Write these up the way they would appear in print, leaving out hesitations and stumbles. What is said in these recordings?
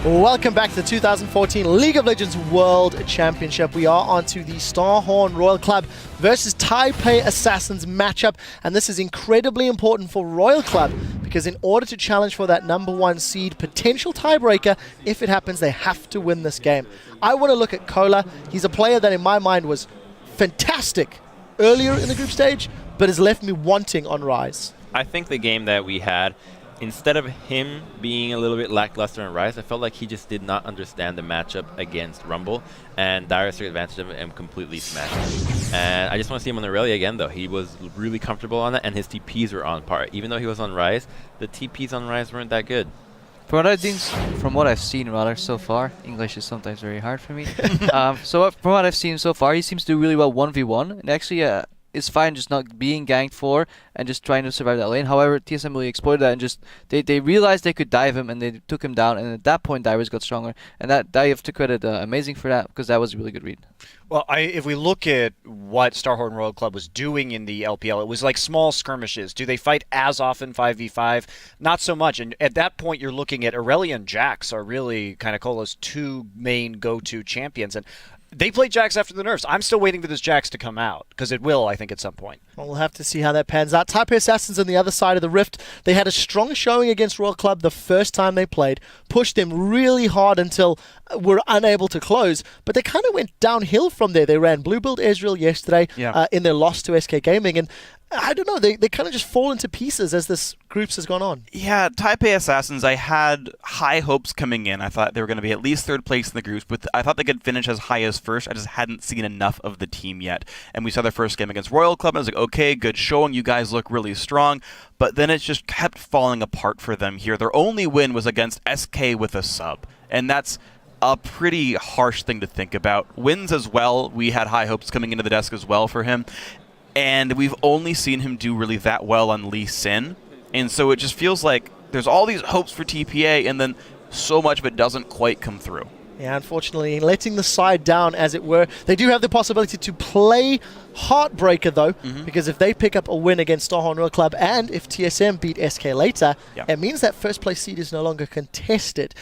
Welcome back to the 2014 League of Legends World Championship. We are on to the Starhorn Royal Club versus Taipei Assassins matchup. And this is incredibly important for Royal Club because in order to challenge for that #1 seed potential tiebreaker, if it happens, they have to win this game. I want to look at Kola. He's a player that in my mind was fantastic earlier in the group stage, but has left me wanting on Rise. I think the game that we had, instead of him being a little bit lackluster on Rise, I felt like he just did not understand the matchup against Rumble, and Dyrus took advantage of it and completely smashed him. And I just want to see him on Aurelia again, though. He was really comfortable on that, and his TPs were on par. Even though he was on Rise, the TPs on Rise weren't that good. From what I've seen rather so far, English is sometimes very hard for me. From what I've seen so far, he seems to do really well 1v1, and actually it's fine just not being ganked for and just trying to survive that lane. However, TSM really exploited that and just they realized they could dive him and they took him down, and at that point Dyrus got stronger, and that you have to credit Amazing for that, because that was a really good read. Well, if we look at what Starhorn Royal Club was doing in the LPL, it was like small skirmishes. Do they fight as often 5v5? Not so much. And at that point, you're looking at Aurelia and Jax are really kind of Cola's two main go-to champions. And they played Jax after the nerfs. I'm still waiting for this Jax to come out, because it will, I think, at some point. Well, we'll have to see how that pans out. Taipei Assassins on the other side of the rift. They had a strong showing against Royal Club the first time they played, pushed them really hard until were unable to close, but they kind of went downhill from there. They ran Blue Build Ezreal yesterday in their loss to SK Gaming, and I don't know, they kind of just fall into pieces as this groups has gone on. Yeah, Taipei Assassins, I had high hopes coming in. I thought they were going to be at least third place in the groups, but I thought they could finish as high as first. I just hadn't seen enough of the team yet. And we saw their first game against Royal Club, and I was like, okay, good showing. You guys look really strong. But then it just kept falling apart for them here. Their only win was against SK with a sub, and that's a pretty harsh thing to think about. Wins as well. We had high hopes coming into the desk as well for him. And we've only seen him do really that well on Lee Sin. And so it just feels like there's all these hopes for TPA, and then so much of it doesn't quite come through. Yeah, unfortunately, letting the side down, as it were. They do have the possibility to play Heartbreaker, though, because if they pick up a win against Starhorn Royal Club, and if TSM beat SK later, it means that first place seed is no longer contested.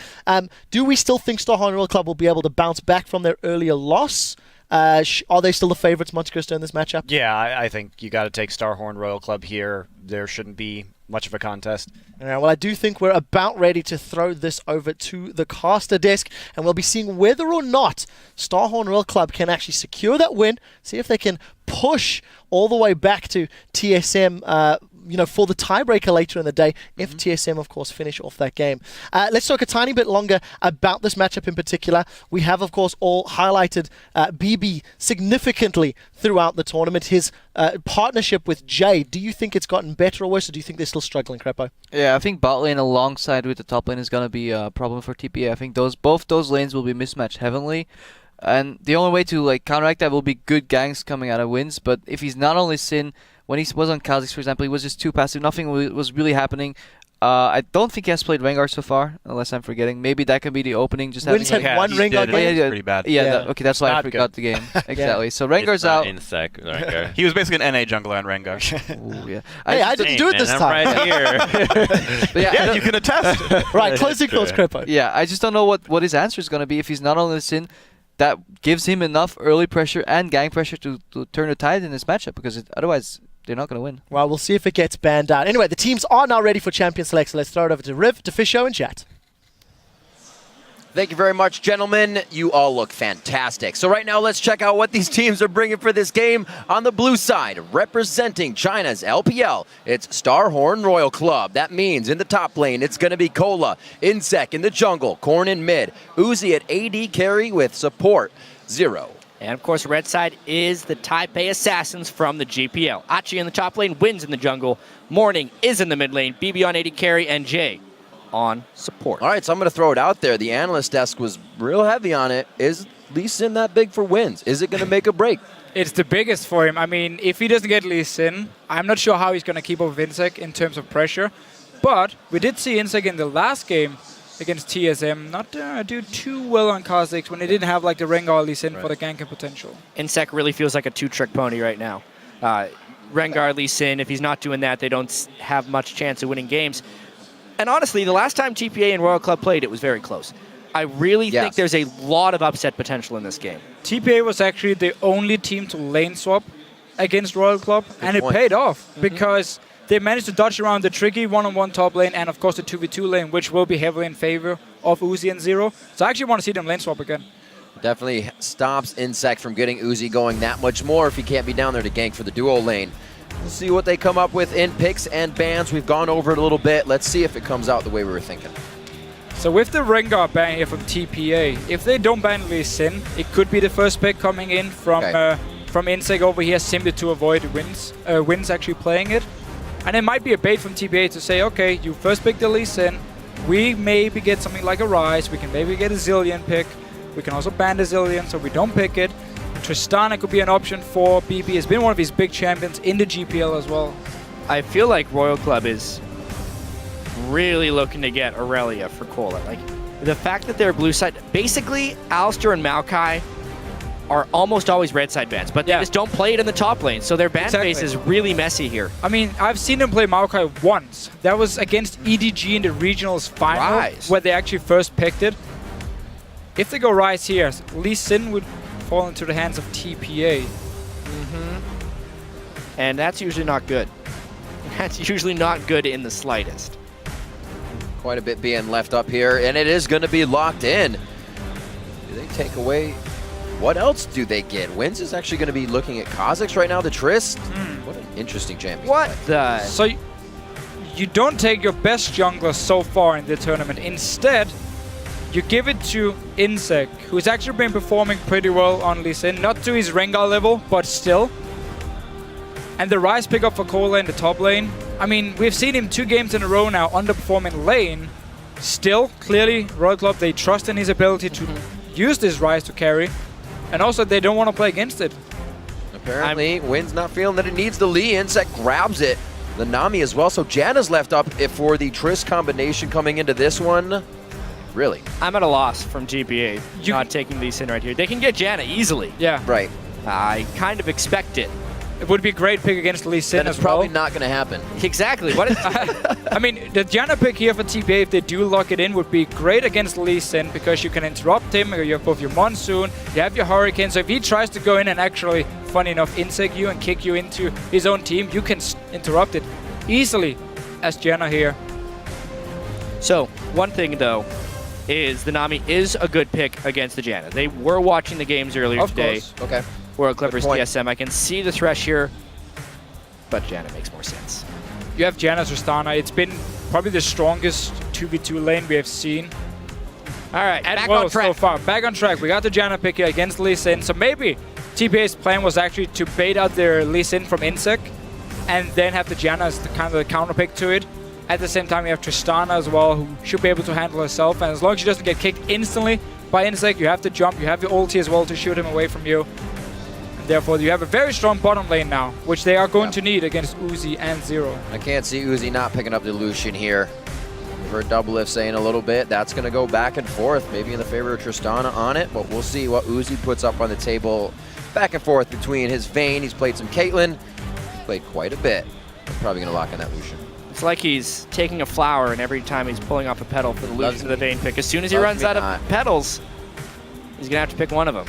Do we still think Starhorn Royal Club will be able to bounce back from their earlier loss? Are they still the favorites, Monte Cristo, in this matchup? Yeah, I think you got to take Starhorn Royal Club here. There shouldn't be much of a contest. All right, well, I do think we're about ready to throw this over to the caster desk, and we'll be seeing whether or not Starhorn Royal Club can actually secure that win, see if they can push all the way back to TSM, for the tiebreaker later in the day, if TSM, of course, finish off that game. Let's talk a tiny bit longer about this matchup in particular. We have, of course, all highlighted BB significantly throughout the tournament. His partnership with Jay, do you think it's gotten better or worse, or do you think they're still struggling, Crepo? Yeah, I think bot lane alongside with the top lane is going to be a problem for TPA. I think both those lanes will be mismatched heavily. And the only way to counteract that will be good ganks coming out of wins. But if he's not only Sin, when he was on Kha'Zix, for example, he was just too passive. Nothing was really happening. I don't think he has played Rengar so far, unless I'm forgetting. Maybe that could be the opening. Just Wins had one Rengar game. Pretty bad. Yeah. Okay, that's why I forgot the game. Exactly. So Rengar's out. Rengar. He was basically an NA jungler on Rengar. Ooh, yeah. Hey, I didn't do it this time. I'm right here. Yeah, you can attest. Right, closing thoughts, Crepo. Yeah, I just don't know what his answer is going to be if he's not only Sin. That gives him enough early pressure and gang pressure to turn the tide in this matchup, because otherwise they're not going to win. Well, we'll see if it gets banned out. Anyway, the teams are now ready for Champion Select, so let's throw it over to Riv, to Fisho, and chat. Thank you very much, gentlemen. You all look fantastic. So right now, let's check out what these teams are bringing for this game. On the blue side, representing China's LPL, it's Starhorn Royal Club. That means in the top lane, it's going to be Kola, Insec in the jungle, Korn in mid, Uzi at AD carry with support, Zero. And of course, red side is the Taipei Assassins from the GPL. Achi in the top lane, Wins in the jungle, Morning is in the mid lane, BB on AD carry, and Jay on support. All right, so I'm going to throw it out there. The analyst desk was real heavy on it. Is Lee Sin that big for Wins? Is it going to make a break? It's the biggest for him. I mean, if he doesn't get Lee Sin, I'm not sure how he's going to keep up with Insec in terms of pressure. But we did see Insec in the last game against TSM not do too well on Kha'Zix when he didn't have the Rengar Lee Sin for the ganking potential. Insec really feels like a two-trick pony right now. Rengar Lee Sin, if he's not doing that, they don't have much chance of winning games. And honestly, the last time TPA and Royal Club played, it was very close. I really Yes. think there's a lot of upset potential in this game. TPA was actually the only team to lane swap against Royal Club, and point. it paid off because they managed to dodge around the tricky one-on-one top lane and, of course, the 2v2 lane, which will be heavily in favor of Uzi and Zero. So I actually want to see them lane swap again. Definitely stops Insect from getting Uzi going that much more if he can't be down there to gank for the duo lane. We'll see what they come up with in picks and bans. We've gone over it a little bit. Let's see if it comes out the way we were thinking. So with the Rengar ban here from TPA, if they don't ban Lee Sin, it could be the first pick coming in from Insect over here simply to avoid wins actually playing it. And it might be a bait from TPA to say, okay, you first pick the Lee Sin, we maybe get something like a Rise, we can maybe get a Zillion pick, we can also ban the Zillion so we don't pick it. Tristana could be an option for BB. It's been one of his big champions in the GPL as well. I feel like Royal Club is really looking to get Aurelia for Cola. Like, the fact that they're blue side, basically, Alistair and Maokai are almost always red side bans, but they just don't play it in the top lane, so their ban space is really messy here. I mean, I've seen them play Maokai once. That was against EDG in the regionals final, where they actually first picked it. If they go Rise here, Lee Sin would fall into the hands of TPA. And that's usually not good. That's usually not good in the slightest. Quite a bit being left up here, and it is going to be locked in. Do they take away? What else do they get? Wins is actually going to be looking at Kha'Zix right now, the Trist. What an interesting champion. What the? So you don't take your best jungler so far in the tournament. Instead, you give it to Insect, who's actually been performing pretty well on Lee Sin. Not to his Rengar level, but still. And the Rise pickup for Cola in the top lane. I mean, we've seen him 2 games in a row now underperforming lane. Still, clearly, Royal Club, they trust in his ability to use this Rise to carry. And also, they don't want to play against it. Apparently, Win's not feeling that it needs the Lee. Insect grabs it. The Nami as well. So Janna's left up for the Trist combination coming into this one. Really? I'm at a loss from GPA not taking Lee Sin right here. They can get Janna easily. Yeah. Right. I kind of expect it. It would be a great pick against Lee Sin Then as it's probably well. not going to happen. Exactly. What is I mean, the Janna pick here for TPA, if they do lock it in, would be great against Lee Sin because you can interrupt him. You have both your Monsoon, you have your Hurricane. So if he tries to go in and actually, funny enough, insect you and kick you into his own team, you can interrupt it easily as Janna here. So, one thing though, is the Nami is a good pick against the Janna. They were watching the games earlier today. Okay. World Clippers TSM. I can see the Thresh here, but Janna makes more sense. You have Janna Tristana. It's been probably the strongest 2v2 lane we have seen. All right, back well on track. so far. Back on track. We got the Janna pick here against Lee Sin. So maybe TPA's plan was actually to bait out their Lee Sin from Insect and then have the Janna as the kind of the counter pick to it. At the same time, you have Tristana as well, who should be able to handle herself. And as long as she doesn't get kicked instantly by Insect, you have to jump. You have your ulti as well to shoot him away from you. Therefore, you have a very strong bottom lane now, which they are going to need against Uzi and Zero. I can't see Uzi not picking up the Lucian here. We've heard Double Lift saying a little bit. That's going to go back and forth, maybe in the favor of Tristana on it, but we'll see what Uzi puts up on the table. Back and forth between his Vayne. He's played some Caitlyn. He's played quite a bit. He's probably going to lock in that Lucian. It's like he's taking a flower, and every time he's pulling off a petal for the Lucian to the Vayne pick. As soon as he runs out of petals, he's going to have to pick one of them.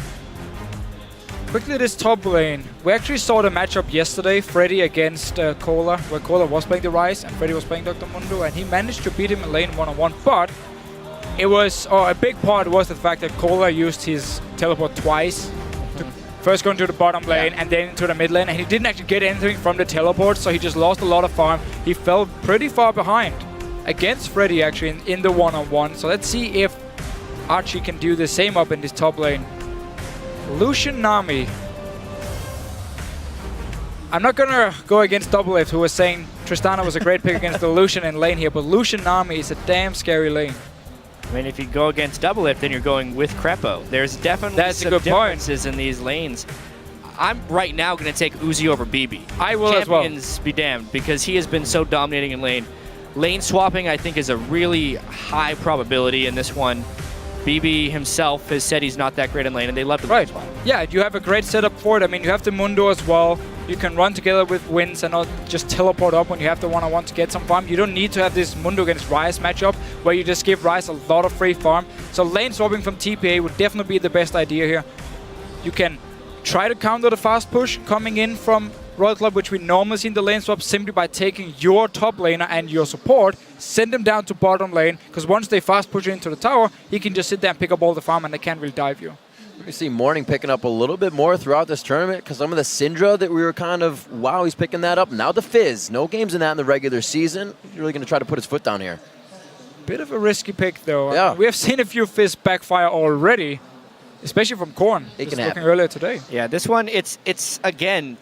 Quickly, this top lane. We actually saw the matchup yesterday, Freddy against Cola, where Cola was playing the Rise and Freddy was playing Dr. Mundo, and he managed to beat him in lane one-on-one, but it was, a big part was the fact that Cola used his teleport twice. First going to the bottom lane and then to the mid lane, and he didn't actually get anything from the teleport, so he just lost a lot of farm. He fell pretty far behind against Freddy actually in the one-on-one, so let's see if Archie can do the same up in this top lane. Lucian Nami. I'm not gonna go against Double Lift, who was saying Tristana was a great pick against the Lucian in lane here, but Lucian Nami is a damn scary lane. I mean, if you go against Double Lift, then you're going with Crepo. There's definitely some differences in these lanes. I'm right now going to take Uzi over BB. I will as well. Champions be damned, because he has been so dominating in lane. Lane swapping, I think, is a really high probability in this one. BB himself has said he's not that great in lane, and they love to lane swap. Yeah, you have a great setup for it. I mean, you have the Mundo as well. You can run together with Wins and not just teleport up when you have the one-on-one to get some farm. You don't need to have this Mundo against Ryze matchup where you just give Ryze a lot of free farm. So lane swapping from TPA would definitely be the best idea here. You can try to counter the fast push coming in from Royal Club, which we normally see in the lane swap, simply by taking your top laner and your support, send them down to bottom lane, because once they fast push into the tower, he can just sit there and pick up all the farm and they can't really dive you. We see Morning picking up a little bit more throughout this tournament because some of the Syndra that we were kind of, wow, he's picking that up. Now the Fizz. No games in that in the regular season. He's really going to try to put his foot down here. Bit of a risky pick, though. Yeah. We have seen a few Fizz backfire already, especially from Korn. It Just can looking happen. earlier today. Yeah, this one, it's again,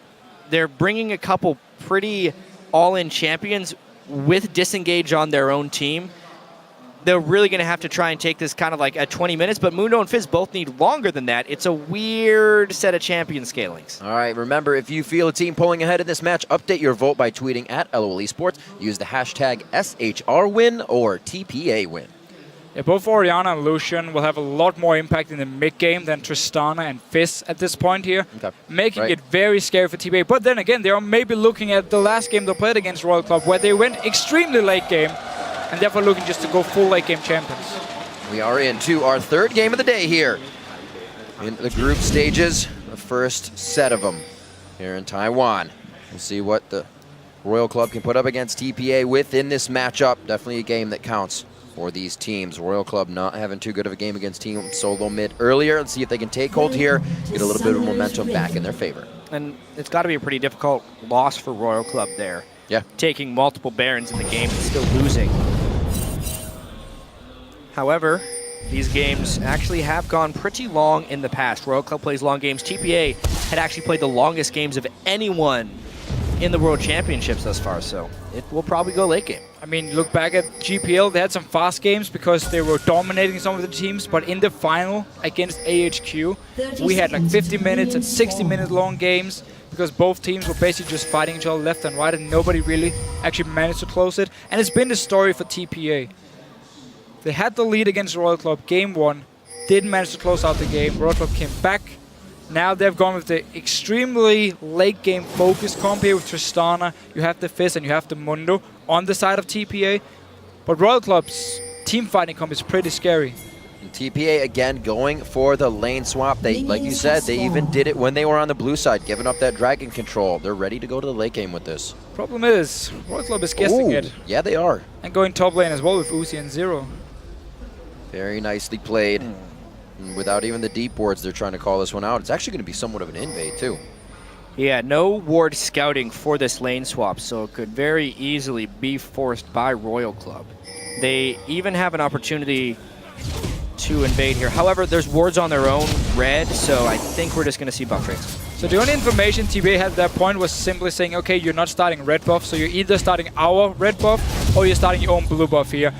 they're bringing a couple pretty all-in champions with disengage on their own team. They're really going to have to try and take this kind of like at 20 minutes, but Mundo and Fizz both need longer than that. It's a weird set of champion scalings. All right, remember, if you feel a team pulling ahead in this match, update your vote by tweeting at LOL Esports. Use the hashtag SHR or TPA win. Yeah, both Orianna and Lucian will have a lot more impact in the mid game than Tristana and Fizz at this point here, Okay. making Right. it very scary for TPA. But then again, they are maybe looking at the last game they played against Royal Club, where they went extremely late game, and therefore looking just to go full late game champions. We are into our third game of the day here in the group stages, the first set of them here in Taiwan. We'll see what the Royal Club can put up against TPA within this matchup. Definitely a game that counts for these teams. Royal Club not having too good of a game against Team Solo Mid earlier. Let's see if they can take hold here, get a little bit of momentum back in their favor. And it's got to be a pretty difficult loss for Royal Club there. Yeah. Taking multiple Barons in the game and still losing. However, these games actually have gone pretty long in the past. Royal Club plays long games. TPA had actually played the longest games of anyone in the World Championships thus far, so it will probably go late game. I mean, look back at GPL, they had some fast games because they were dominating some of the teams, but in the final against AHQ, we had like 50 minutes and 60-minute long games because both teams were basically just fighting each other left and right, and nobody really actually managed to close it. And it's been the story for TPA. They had the lead against Royal Club, game one, didn't manage to close out the game. Royal Club came back. Now they've gone with the extremely late game focused comp here with Tristana. You have the Fizz and you have the Mundo on the side of TPA. But Royal Club's team fighting comp is pretty scary. And TPA again going for the lane swap. They, like you said, they even did it when they were on the blue side, giving up that dragon control. They're ready to go to the late game with this. Problem is, Royal Club is guessing Ooh, it. yeah, they are. And going top lane as well with Uzi and Zero. Very nicely played. And without even the deep wards, they're trying to call this one out. It's actually going to be somewhat of an invade, too. Yeah, no ward scouting for this lane swap, so it could very easily be forced by Royal Club. They even have an opportunity to invade here. However, there's wards on their own red, so I think we're just going to see buff trades. So the only information TPA had at that point was simply saying, okay, you're not starting red buff, so you're either starting our red buff or you're starting your own blue buff here.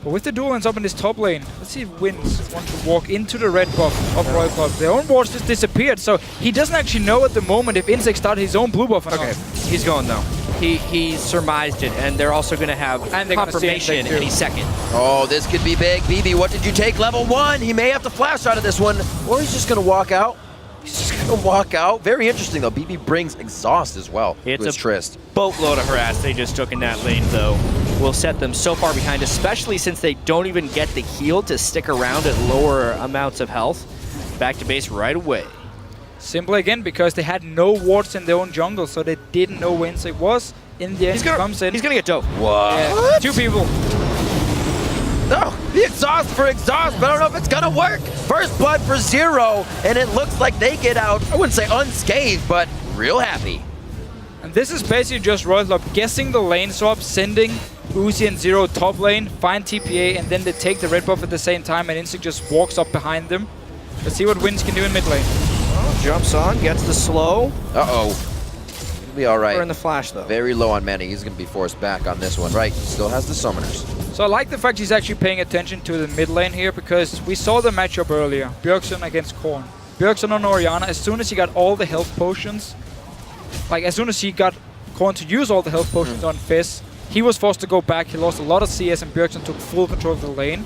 But with the dual lands up in this top lane, let's see if Wins want to walk into the red buff of Royal Club. Their own wards just disappeared, so he doesn't actually know at the moment if Insect started his own blue buff or Okay, not. he's going though. He surmised it, and they're also going to have And they're gonna see confirmation Insect too. any second. Oh, this could be big. BB, what did you take? Level 1. He may have to flash out of this one, or he's just going to walk out. He's just going to walk out. Very interesting, though. BB brings exhaust as well. It's with a Trist. Boatload of harass they just took in that lane, though, will set them so far behind, especially since they don't even get the heal to stick around at lower amounts of health. Back to base right away. Simply again because they had no wards in their own jungle, so they didn't know where Insect was. In the end, he comes in. He's going to get dove. Yeah, 2 people. No, the exhaust for exhaust, but I don't know if it's going to work. First blood for Zero, and it looks like they get out, I wouldn't say unscathed, but real happy. And this is basically just Royal Club guessing the lane swap, sending Uzi and Zero top lane, find TPA, and then they take the red buff at the same time, and Insect just walks up behind them. Let's see what Wins can do in mid lane. Well, jumps on, gets the slow. Uh-oh. He'll be all We're in right. the flash, though. Very low on mana. He's going to be forced back on this one. Right, still has the summoners. So I like the fact he's actually paying attention to the mid lane here, because we saw the matchup earlier. Bjergsen against Korn. Bjergsen on Orianna, as soon as he got all the health potions, like as soon as he got Korn to use all the health potions on Fizz, he was forced to go back. He lost a lot of CS and Bjergsen took full control of the lane.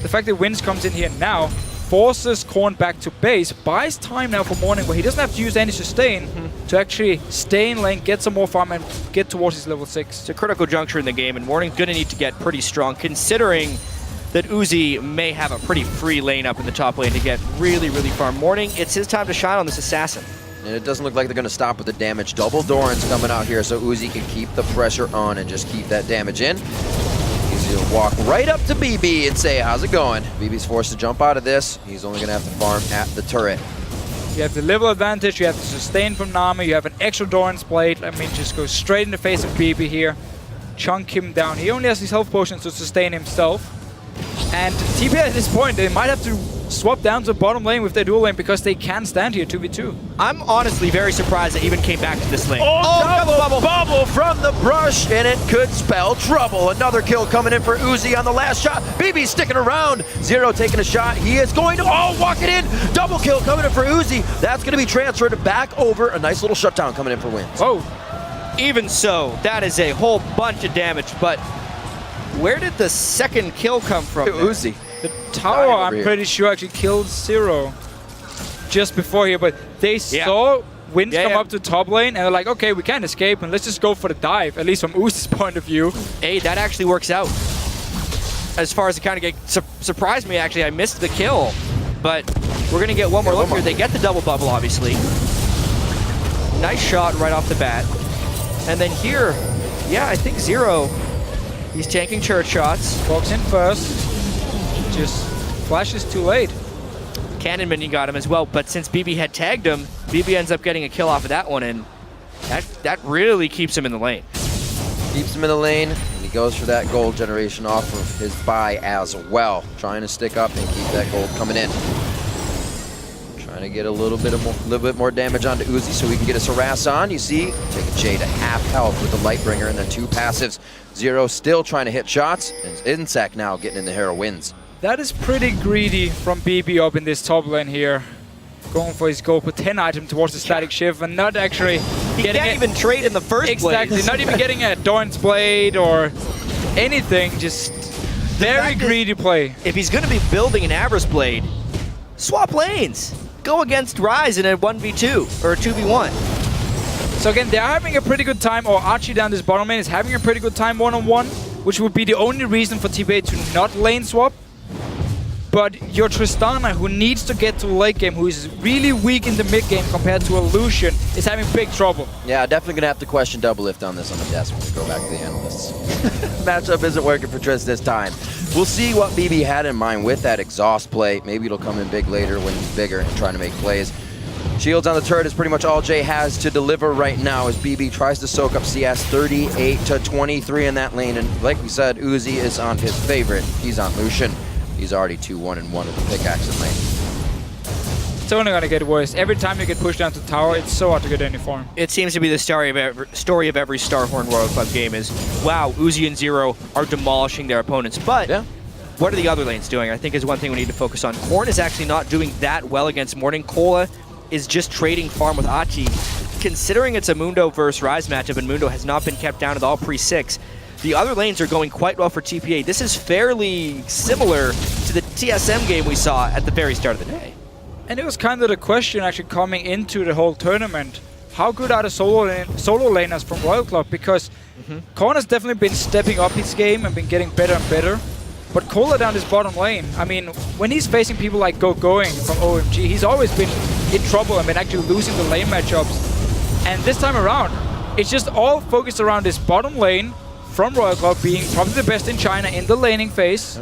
The fact that Wins comes in here now, forces Korn back to base, buys time now for Morning where he doesn't have to use any sustain to actually stay in lane, get some more farm, and get towards his level 6. It's a critical juncture in the game, and Morning's going to need to get pretty strong, considering that Uzi may have a pretty free lane up in the top lane to get really, really far. Morning, it's his time to shine on this assassin. And it doesn't look like they're going to stop with the damage. Double Doran's coming out here, so Uzi can keep the pressure on and just keep that damage in. He's going to walk right up to BB and say, how's it going? BB's forced to jump out of this. He's only going to have to farm at the turret. You have the level advantage, you have the sustain from Nami, you have an extra Doran's Blade. I mean, just go straight in the face of BB here. Chunk him down. He only has his health potions to sustain himself. And TPA at this point, they might have to swap down to bottom lane with their dual lane because they can stand here 2v2. I'm honestly very surprised they even came back to this lane. Oh, bubble from the brush, and it could spell trouble. Another kill coming in for Uzi on the last shot. BB sticking around. Zero taking a shot. He is going to, walk it in. Double kill coming in for Uzi. That's going to be transferred back over. A nice little shutdown coming in for wins. Oh, even so, that is a whole bunch of damage, but where did the second kill come from? Uzi. The tower, I'm pretty sure, actually killed Zero just before here, but they saw Winds come up to top lane, and they're like, okay, we can't escape, and let's just go for the dive, at least from Uzi's point of view. Hey, that actually works out. As far as the counter game, surprised me, actually. I missed the kill, but we're going to get one more look here. They get the double bubble, obviously. Nice shot right off the bat. And then here, I think Zero, he's tanking church shots. Walks in first. Just flashes too late. Cannon minion got him as well, but since BB had tagged him, BB ends up getting a kill off of that one, and that really keeps him in the lane. Keeps him in the lane, and he goes for that gold generation off of his buy as well. Trying to stick up and keep that gold coming in. Trying to get a little bit more damage onto Uzi so we can get his harass on. You see, take a J to half health with the Lightbringer and then 2 passives. Zero still trying to hit shots, and Insect now getting in the hair of Wins. That is pretty greedy from BB up in this top lane here. Going for his gold, put 10 item towards the static shift and not actually getting can't even trade in the first place. Exactly, not even getting a Doran's Blade or anything, just very greedy play. If he's going to be building an Avarice Blade, swap lanes. Go against Rise in a 1v2 or a 2v1. So again, they're having a pretty good time, or Archie down this bottom lane is having a pretty good time one-on-one, which would be the only reason for TPA to not lane swap. But your Tristana, who needs to get to late game, who is really weak in the mid game compared to a Lucian, is having big trouble. Yeah, definitely going to have to question double lift on this on the desk when we go back to the analysts. Matchup isn't working for Trist this time. We'll see what BB had in mind with that exhaust play. Maybe it'll come in big later when he's bigger and trying to make plays. Shields on the turret is pretty much all Jay has to deliver right now as BB tries to soak up CS 38-23 in that lane. And like we said, Uzi is on his favorite. He's on Lucian. He's already 2-1-1 with the pickaxe in lane. It's only going to get worse. Every time you get pushed down to tower, it's so hard to get any farm. It seems to be the story of every Starhorn Royal Club game is, wow, Uzi and Zero are demolishing their opponents. But what are the other lanes doing? I think is one thing we need to focus on. Korn is actually not doing that well against Morning. Cola is just trading farm with Achi. Considering it's a Mundo versus Rise matchup and Mundo has not been kept down at all pre-6, the other lanes are going quite well for TPA. This is fairly similar to the TSM game we saw at the very start of the day. And it was kind of the question actually coming into the whole tournament. How good are the solo laners from Royal Club? Because Korn has definitely been stepping up his game and been getting better and better. But Cola down this bottom lane, I mean, when he's facing people like Going from OMG, he's always been in trouble and been actually losing the lane matchups. And this time around, it's just all focused around this bottom lane from Royal Club being probably the best in China in the laning phase.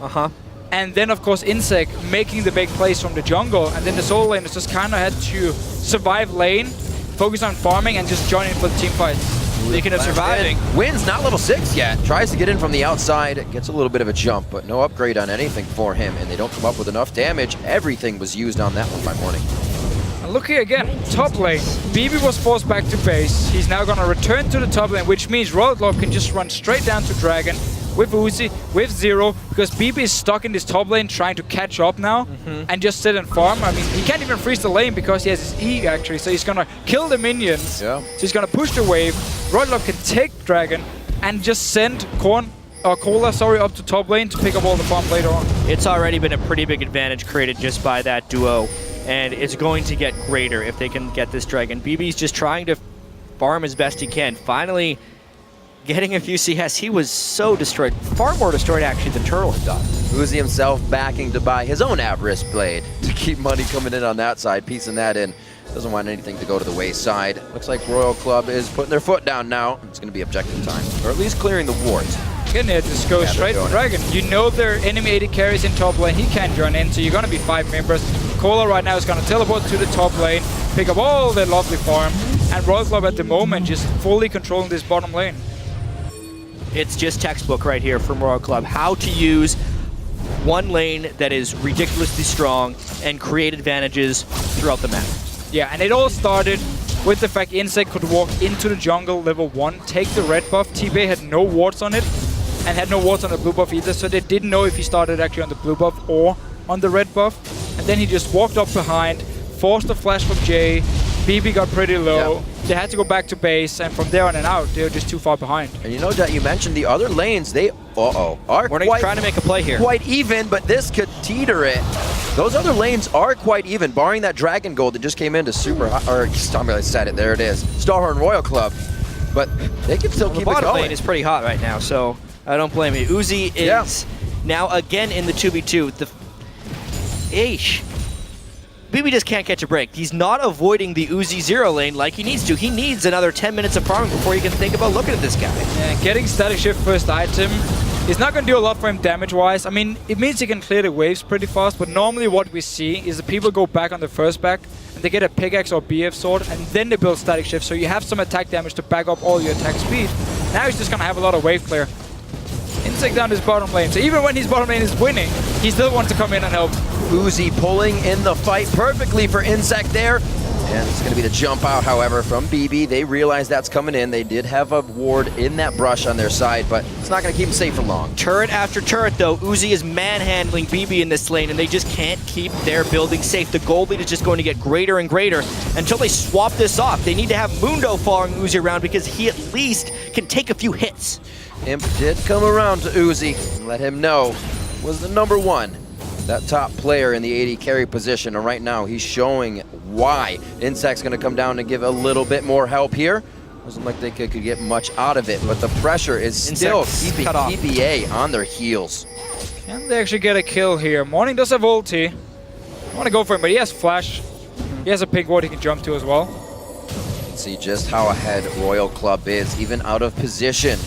And then, of course, Insect making the big plays from the jungle. And then the solo laners just kind of had to survive lane, focus on farming, and just join in for the team fight. Speaking of surviving, Wins not level 6 yet. Tries to get in from the outside. Gets a little bit of a jump, but no upgrade on anything for him. And they don't come up with enough damage. Everything was used on that one by Morning. And look here again, top lane. BB was forced back to base. He's now going to return to the top lane, which means Royal Club can just run straight down to Dragon with Uzi, with Zero, because BB is stuck in this top lane trying to catch up now and just sit and farm. I mean, he can't even freeze the lane because he has his E actually, so he's going to kill the minions. So he's going to push the wave. Royal Club can take Dragon and just send Korn Cola, sorry, up to top lane to pick up all the farm later on. It's already been a pretty big advantage created just by that duo, and it's going to get greater if they can get this dragon. BB's just trying to farm as best he can. Finally getting a few CS. He was so destroyed, far more destroyed actually than Turtle had done. Uzi himself backing to buy his own Avarice Blade to keep money coming in on that side, piecing that in. Doesn't want anything to go to the wayside. Looks like Royal Club is putting their foot down now. It's going to be objective time, or at least clearing the wards. Again, it just goes straight to Dragon. You know their enemy AD carries in top lane. He can't join in, so you're going to be 5 members. Cola right now is going to teleport to the top lane, pick up all their lovely farm, and Royal Club at the moment just fully controlling this bottom lane. It's just textbook right here from Royal Club. How to use one lane that is ridiculously strong and create advantages throughout the map. Yeah, and it all started with the fact Insect could walk into the jungle level 1, take the red buff. TPA had no wards on it, and had no wards on the blue buff either, so they didn't know if he started actually on the blue buff or on the red buff. And then he just walked up behind, forced a flash from Jay. BB got pretty low. Yep. They had to go back to base, and from there on and out, they were just too far behind. And you know that you mentioned the other lanes, they are quite trying to make a play here. Quite even, but this could teeter it. Those other lanes are quite even, barring that Dragon Gold that just came into Super, or I said it, there it is, Starhorn Royal Club. But they can still keep it going. The bottom lane is pretty hot right now, so I don't blame you. Uzi is now again in the 2v2. BB just can't catch a break. He's not avoiding the Uzi 0 lane like he needs to. He needs another 10 minutes of farming before he can think about looking at this guy. Yeah, getting Static Shift first item is not going to do a lot for him damage-wise. I mean, it means he can clear the waves pretty fast, but normally what we see is the people go back on the first back, and they get a pickaxe or BF sword, and then they build Static Shift, so you have some attack damage to back up all your attack speed. Now he's just going to have a lot of wave clear. Insect down his bottom lane, so even when his bottom lane is winning, he still wants to come in and help. Uzi pulling in the fight perfectly for Insect there. And it's going to be the jump out, however, from BB. They realize that's coming in. They did have a ward in that brush on their side, but it's not going to keep them safe for long. Turret after turret, though. Uzi is manhandling BB in this lane, and they just can't keep their building safe. The gold lead is just going to get greater and greater until they swap this off. They need to have Mundo following Uzi around because he at least can take a few hits. Imp did come around to Uzi and let him know was the #1. That top player in the AD carry position, and right now he's showing why. Insect's going to come down and give a little bit more help here. Doesn't look like they could get much out of it, but the pressure is still keeping TPA on their heels. Can they actually get a kill here? Morning does have ulti. I want to go for him, but he has flash. He has a pink ward he can jump to as well. Let's see just how ahead Royal Club is, even out of position.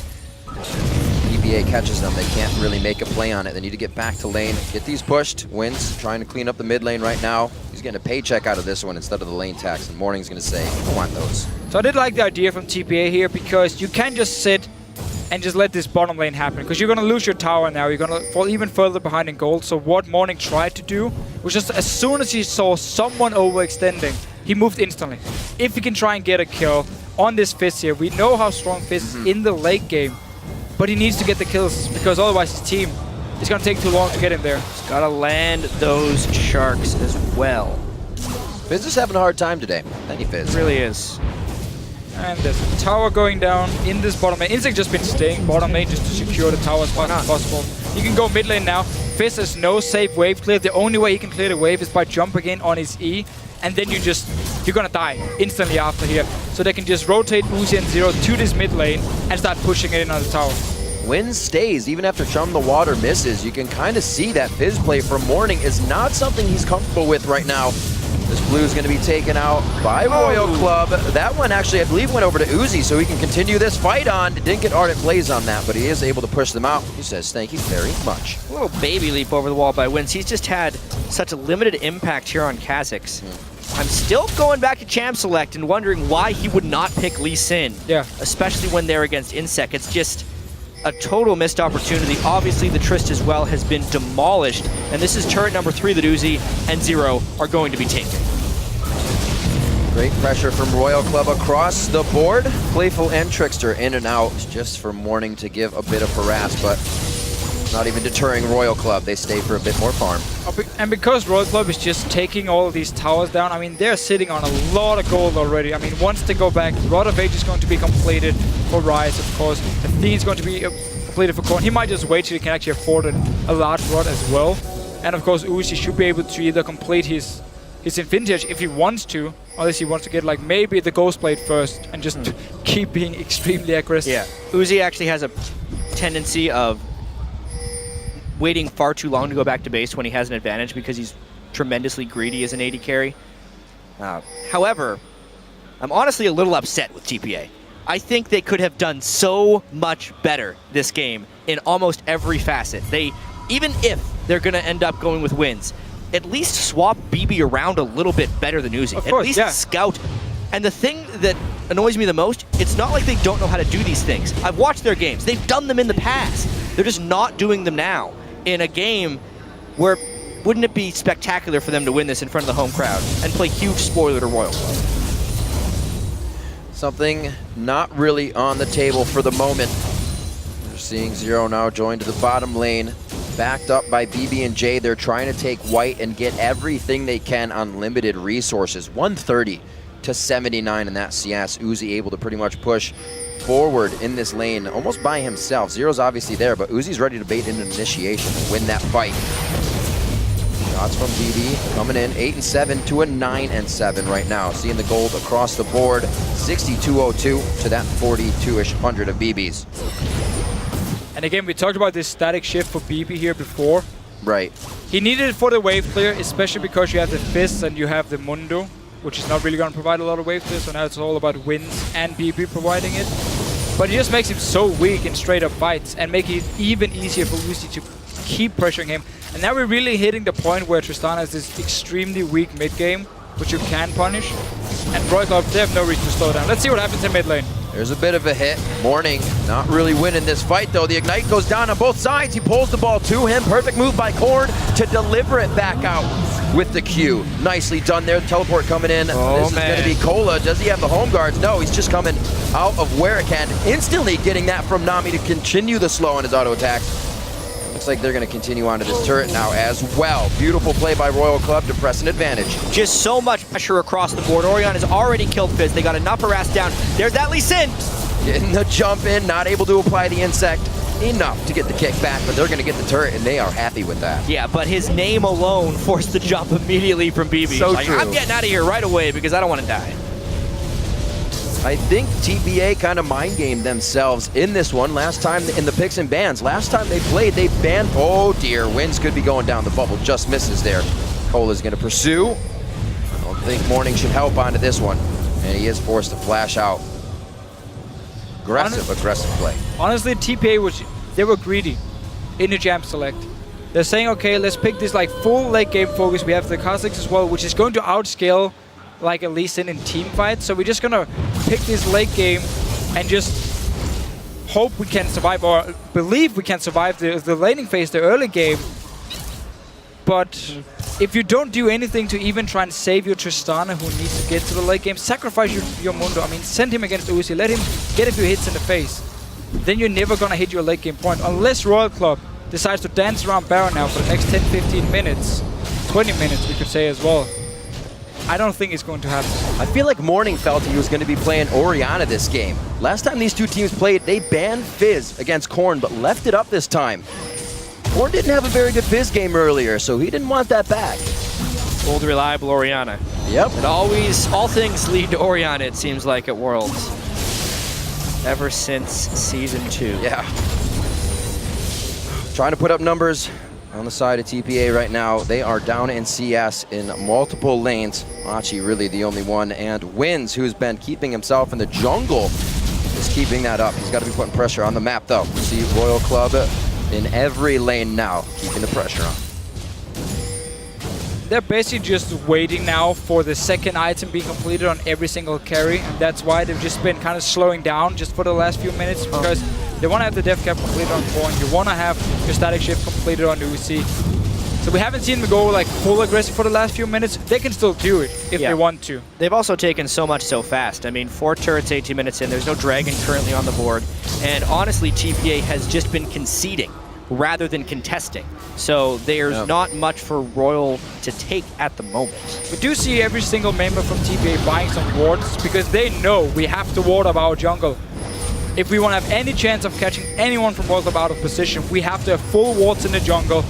TPA catches them. They can't really make a play on it. They need to get back to lane, get these pushed. Wins trying to clean up the mid lane right now. He's getting a paycheck out of this one instead of the lane tax, and Morning's going to say, I don't want those. So I did like the idea from TPA here, because you can't just sit and just let this bottom lane happen, because you're going to lose your tower now. You're going to fall even further behind in gold. So what Morning tried to do was just as soon as he saw someone overextending, he moved instantly. If he can try and get a kill on this Fizz here, we know how strong Fizz is in the late game. But he needs to get the kills, because otherwise his team is going to take too long to get him there. He's got to land those sharks as well. Fizz is having a hard time today. Thank you, Fizz. It really is. And there's a tower going down in this bottom lane. Insect just been staying bottom lane just to secure the tower as fast as possible. He can go mid lane now. Fizz has no safe wave clear. The only way he can clear the wave is by jumping in on his E. And then you're gonna die instantly after here. So they can just rotate Uzi and Zero to this mid lane and start pushing it in on the tower. Win stays, even after Chum the Water misses. You can kind of see that Fizz play from Morning is not something he's comfortable with right now. This blue is going to be taken out by Royal Club. That one actually, I believe, went over to Uzi, so he can continue this fight on. Didn't get Ardent Blaze on that, but he is able to push them out. He says, thank you very much. A little baby leap over the wall by Wins. He's just had such a limited impact here on Kha'Zix. I'm still going back to Champ Select and wondering why he would not pick Lee Sin. Yeah. Especially when they're against Insect. It's just a total missed opportunity. Obviously, the Trist as well has been demolished, and this is turret #3 that Uzi and Zero are going to be taking. Great pressure from Royal Club across the board. Playful and Trickster in and out just for Morning to give a bit of harass, but not even deterring Royal Club. They stay for a bit more farm. And because Royal Club is just taking all of these towers down, I mean, they're sitting on a lot of gold already. I mean, once they go back, Rod of Age is going to be completed for Rise, of course. Athene's going to be completed for Korn. He might just wait till he can actually afford a large rod as well. And of course, Uzi should be able to either complete his Infinity Edge if he wants to, unless he wants to get like maybe the Ghost Blade first and just keep being extremely aggressive. Yeah, Uzi actually has a tendency of waiting far too long to go back to base when he has an advantage because he's tremendously greedy as an AD carry. However, I'm honestly a little upset with TPA. I think they could have done so much better this game in almost every facet. Even if they're going to end up going with wins, at least swap BB around a little bit better than Uzi. At least scout. And the thing that annoys me the most, it's not like they don't know how to do these things. I've watched their games. They've done them in the past. They're just not doing them now in a game where wouldn't it be spectacular for them to win this in front of the home crowd and play huge spoiler to Royal? Something not really on the table for the moment. We're seeing Zero now join to the bottom lane, backed up by BB and J. They're trying to take white and get everything they can on limited resources. 130 to 79 in that CS. Uzi able to pretty much push forward in this lane almost by himself. Zero's obviously there, but Uzi's ready to bait into initiation and win that fight. Shots from BB coming in 8-7 to a 9-7 right now. Seeing the gold across the board, 62.02 to that 42-ish hundred of BB's. And again, we talked about this static shift for BB here before. Right. He needed it for the wave clear, especially because you have the Fizz and you have the Mundo, which is not really going to provide a lot of wave clear, so now it's all about wins and BB providing it. But it just makes him so weak in straight up fights and make it even easier for Uzi to keep pressuring him. And now we're really hitting the point where Tristana has this extremely weak mid game, which you can punish. And Royal Club, they have no reason to slow down. Let's see what happens in mid lane. There's a bit of a hit. Morning not really winning this fight though. The Ignite goes down on both sides. He pulls the ball to him. Perfect move by Korn to deliver it back out with the Q. Nicely done there. Teleport coming in. This is going to be Cola. Does he have the home guards? No, he's just coming out of where it can. Instantly getting that from Nami to continue the slow on his auto attack. Looks like they're going to continue onto this turret now as well. Beautiful play by Royal Club to press an advantage. Just so much pressure across the board. Orion has already killed Fizz. They got enough harass down. There's that Lee Sin. Getting the jump in, not able to apply the insect. Enough to get the kick back, but they're going to get the turret, and they are happy with that. Yeah, but his name alone forced the jump immediately from BB. So like, true. I'm getting out of here right away because I don't want to die. I think TPA kind of mind gamed themselves in this one. Last time in the picks and bans, last time they played, they banned. Oh dear, Wins could be going down the bubble. Just misses there. Cola's going to pursue. I don't think Morning should help onto this one, and he is forced to flash out. Aggressive play. Honestly, TPA they were greedy in the jam select. They're saying, okay, let's pick this like full late game focus. We have the Kha'Zix as well, which is going to outscale like at least in team fights. So we're just gonna pick this late game and just hope we can survive, or believe we can survive the laning phase, the early game. But if you don't do anything to even try and save your Tristana, who needs to get to the late game, sacrifice your Mundo. I mean, send him against Uzi, let him get a few hits in the face. Then you're never gonna hit your late game point, unless Royal Club decides to dance around Baron now for the next 10-15 minutes, 20 minutes we could say as well. I don't think it's going to happen. I feel like Morning felt he was going to be playing Orianna this game. Last time these two teams played, they banned Fizz against Korn, but left it up this time. Korn didn't have a very good Fizz game earlier, so he didn't want that back. Old reliable Orianna. Yep. And always, all things lead to Orianna, it seems like, at Worlds. Ever since Season 2. Yeah. Trying to put up numbers on the side of TPA right now. They are down in CS in multiple lanes. Machi really the only one, and Wins, who's been keeping himself in the jungle, is keeping that up. He's got to be putting pressure on the map though. We see Royal Club in every lane now, keeping the pressure on. They're basically just waiting now for the second item being completed on every single carry, and that's why they've just been kind of slowing down just for the last few minutes, because they want to have the death cap completed on Korn, you want to have your static shift completed on Uzi. So we haven't seen them go like full aggressive for the last few minutes. They can still do it if they want to. They've also taken so much so fast. I mean, 4 turrets, 18 minutes in. There's no Dragon currently on the board. And honestly, TPA has just been conceding rather than contesting. So there's not much for Royal to take at the moment. We do see every single member from TPA buying some wards because they know we have to ward up our jungle. if we want to have any chance of catching anyone from Royal Club out of position, we have to have full wards in the jungle.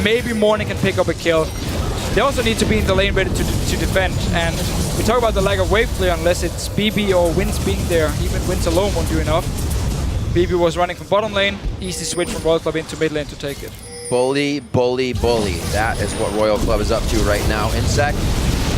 Maybe Morning can pick up a kill. They also need to be in the lane ready to defend. And we talk about the lack of wave clear unless it's BB or Wins being there. Even Wins alone won't do enough. BB was running from bottom lane. Easy switch from Royal Club into mid lane to take it. Bully, bully, bully. That is what Royal Club is up to right now. Insec,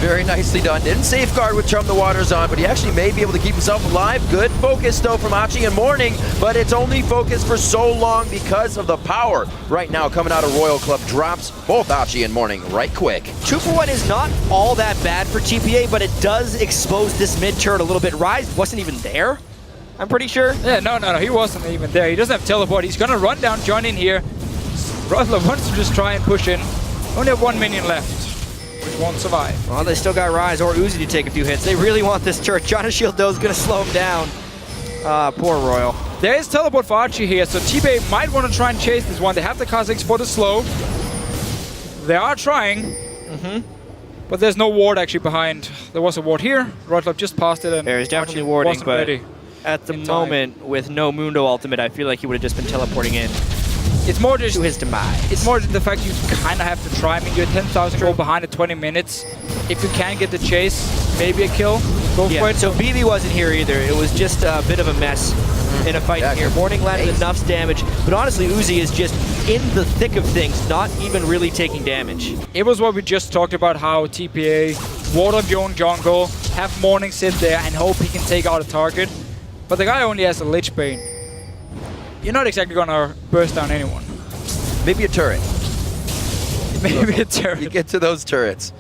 very nicely done. Didn't safeguard with Chum the Waters on, but he actually may be able to keep himself alive. Good focus, though, from Achi and Morning, but it's only focused for so long because of the power right now coming out of Royal Club. Drops both Achi and Morning right quick. 2 for 1 is not all that bad for TPA, but it does expose this mid turret a little bit. Rise wasn't even there, I'm pretty sure. Yeah, no, he wasn't even there. He doesn't have teleport. He's gonna run down, join in here. Royal wants to just try and push in. Only have 1 minion left, which won't survive. Well, they still got Rise or Uzi to take a few hits. They really want this turret. Johnny Shield, though, is going to slow him down. Poor Royal. There is teleport for Archie here, so TPA might want to try and chase this one. They have the Kha'Zix for the slow. They are trying, but there's no ward actually behind. There was a ward here. Royal Club just passed it, and There is definitely Archie warding, wasn't but ready. at the in time. moment, with no Mundo ultimate, I feel like he would have just been teleporting in It's more just to his demise. It's more the fact you kind of have to try. I mean, you're 10,000 gold behind at 20 minutes. If you can get the chase, maybe a kill, go for Yeah, it. so BB wasn't here either. It was just a bit of a mess in a fight Yeah, here. Morning landed enough damage, but honestly, Uzi is just in the thick of things, not even really taking damage. It was what we just talked about, how TPA ward up your own jungle, have Morning sit there and hope he can take out a target. But the guy only has a Lich Bane. You're not exactly gonna burst down anyone. Maybe a turret. Maybe a You turret. get to those turrets.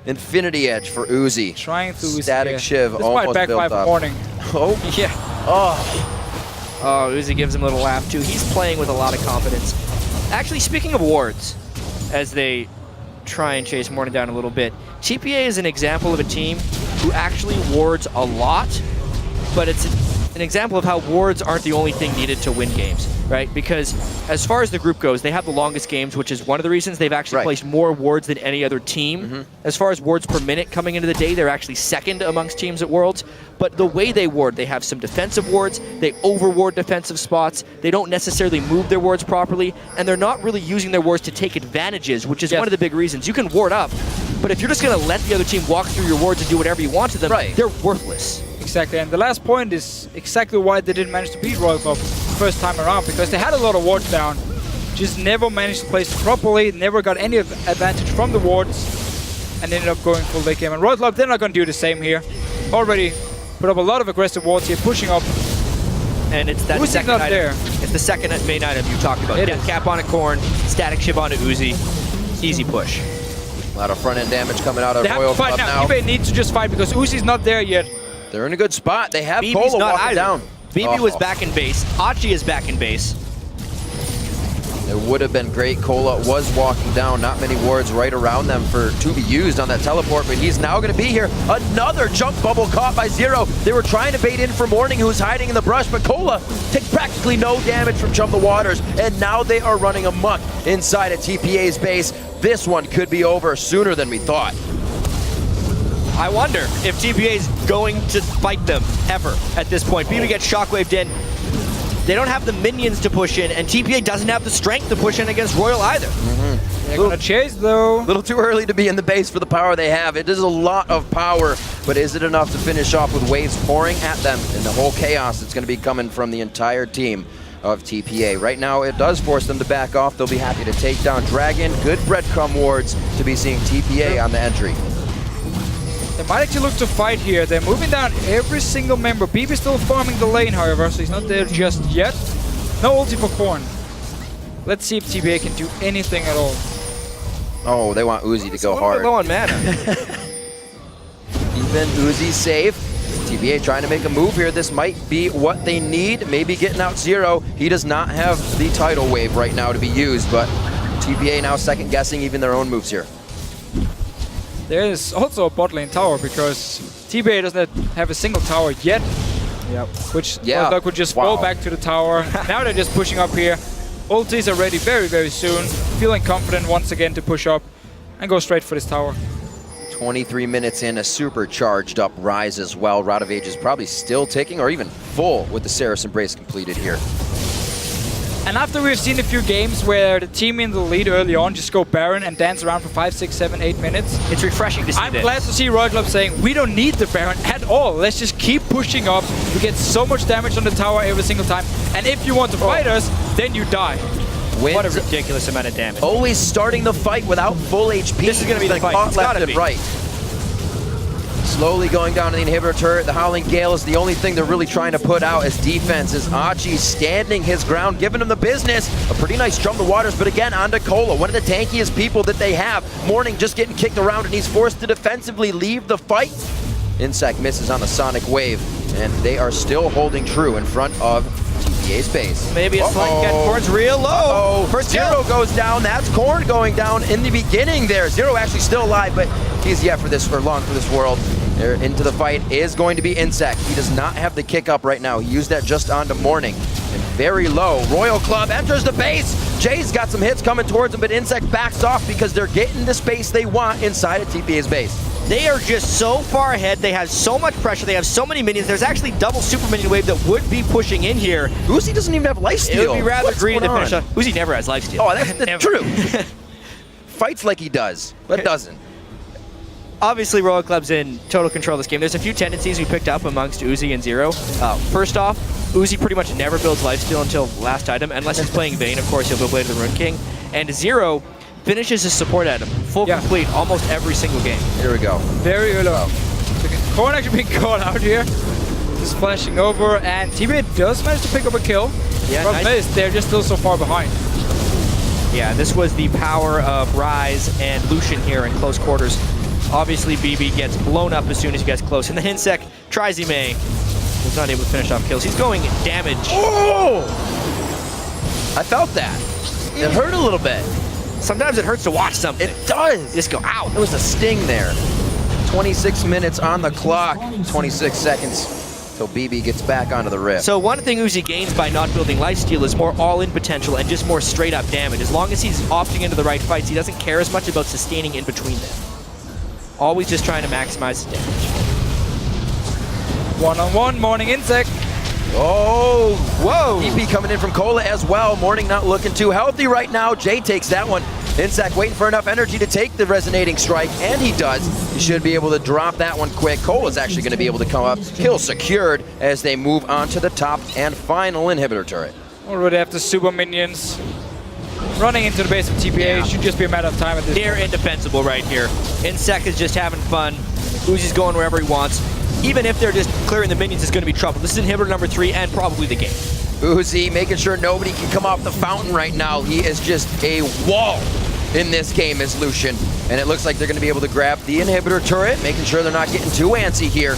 Infinity Edge for Uzi. Trying to Static Shiv This almost might backfire built for up. Morning. Oh, Yeah. Oh, Uzi gives him a little laugh too. He's playing with a lot of confidence. Actually, speaking of wards, as they try and chase Morning down a little bit, TPA is an example of a team who actually wards a lot, but it's an example of how wards aren't the only thing needed to win games, right? Because as far as the group goes, they have the longest games, which is one of the reasons they've actually placed more wards than any other team. As far as wards per minute coming into the day, they're actually second amongst teams at Worlds. But the way they ward, they have some defensive wards, they overward defensive spots, they don't necessarily move their wards properly, and they're not really using their wards to take advantages, which is one of the big reasons. You can ward up, but if you're just going to let the other team walk through your wards and do whatever you want to them, they're worthless. Exactly, and the last point is exactly why they didn't manage to beat Royal Club first time around, because they had a lot of wards down, just never managed to place it properly, never got any advantage from the wards, and ended up going full late game. And Royal Club, they're not going to do the same here. Already put up a lot of aggressive wards here, pushing up. And it's that Uzi's second not item. there. It's the second main item you talked about. It Death is. Cap on a Corn, Static Shiv on a Uzi. Easy push. a lot of front-end damage coming out of They have Royal to fight Club now. now. TPA needs to just fight because Uzi's not there yet. They're in a good spot. They have BB's Cola not walking either. down. BB was back in base. Achi is back in base. It would have been great. Cola was walking down. Not many wards right around them to be used on that teleport, but he's now going to be here. Another jump bubble caught by Zero. They were trying to bait in for Morning, who's hiding in the brush, but Cola takes practically no damage from Jump the Waters, and now they are running amok inside of TPA's base. This one could be over sooner than we thought. I wonder if TPA is going to fight them ever at this point. BB gets shockwaved in. They don't have the minions to push in, and TPA doesn't have the strength to push in against Royal either. They're going to chase, though. A little too early to be in the base for the power they have. It is a lot of power, but is it enough to finish off with waves pouring at them and the whole chaos that's going to be coming from the entire team of TPA? Right now, it does force them to back off. They'll be happy to take down Dragon. Good breadcrumb wards to be seeing TPA on the entry. They might actually look to fight here. They're moving down every single member. BB still farming the lane, however, so he's not there just yet. No ulti for Korn. Let's see if TPA can do anything at all. Oh, they want Uzi to go hard. Low on mana. Even Uzi safe. TPA trying to make a move here. This might be what they need. Maybe getting out Zero. He does not have the tidal wave right now to be used, but TPA now second guessing even their own moves here. There is also a bot lane tower because TPA doesn't have a single tower yet. Which Royal could just fall back to the tower. Now they're just pushing up here. Ultis are ready very, very soon. Feeling confident once again to push up and go straight for this tower. 23 minutes in, a supercharged up Rise as well. Radovaj is probably still ticking or even full with the Saracen Brace completed here. And after we've seen a few games where the team in the lead early on just go Baron and dance around for 5, 6, 7, 8 minutes, It's refreshing to see I'm this. glad to see Royal Club saying, we don't need the Baron at all. Let's just keep pushing up. We get so much damage on the tower every single time. And if you want to fight us, then you die. What a Wins ridiculous amount of damage. always starting the fight without full HP. This is gonna be the fight. Caught It's left gotta and be. right. Slowly going down to the inhibitor turret. The Howling Gale is the only thing they're really trying to put out as defense. As Achi standing his ground, giving him the business. A pretty nice drum the waters, but again, onto Cola, one of the tankiest people that they have. Morning just getting kicked around, and he's forced to defensively leave the fight. Insect misses on the Sonic Wave, and they are still holding true in front of TPA's base. Maybe a slight get. Corn's real low. Oh, First Zero goes down. That's Corn going down in the beginning there. Zero actually still alive, but he's yet for this, or long for this world. There into the fight is going to be Insect. He does not have the kick up right now. He used that just onto Morning. And very low. Royal Club enters the base. Jay's got some hits coming towards him, but Insect backs off because they're getting the space they want inside of TPA's base. They are just so far ahead. They have so much pressure. They have so many minions. There's actually double super minion wave that would be pushing in here. Uzi doesn't even have lifesteal. It would be rather What's greedy to going finish on? up. Uzi never has lifesteal. Oh, that's true. Fights like he does, but doesn't. Obviously, Royal Club's in total control of this game. There's a few tendencies we picked up amongst Uzi and Zero. First off, Uzi pretty much never builds lifesteal until last item, unless he's playing Vayne. Of course, he'll build Blade of the Rune King. And Zero finishes his support item, full complete, almost every single game. Here we go. Very early on. Corn actually being caught out here. Just flashing over, and TPA does manage to pick up a kill. Yeah, Problem nice. is, they're just still so far behind. Yeah, this was the power of Rise and Lucian here in close quarters. Obviously, BB gets blown up as soon as he gets close, and the Insect tries he may. Was not able to finish off kills. He's going damage. Oh! I felt that. It hurt a little bit. Sometimes it hurts to watch something. It does. You just go, ow. There was a sting there. 26 minutes on the clock. 26 seconds till BB gets back onto the rift. So one thing Uzi gains by not building lifesteal is more all-in potential and just more straight-up damage. As long as he's opting into the right fights, he doesn't care as much about sustaining in between them. Always just trying to maximize his damage. One-on-one, Morning Insect. Oh, Whoa! EP coming in from Cola as well. Morning not looking too healthy right now. Jay takes that one. Insect waiting for enough energy to take the resonating strike, and he does. He should be able to drop that one quick. Cola's actually going to be able to come up. Kill secured as they move on to the top and final inhibitor turret. Already have the super minions. Running into the base of TPA. Should just be a matter of time at this They're point. indefensible right here. Insect is just having fun. Uzi's going wherever he wants. Even if they're just clearing the minions, it's going to be trouble. This is inhibitor number 3 and probably the game. Uzi making sure nobody can come off the fountain right now. He is just a wall in this game as Lucian. And it looks like they're going to be able to grab the inhibitor turret, making sure they're not getting too antsy here.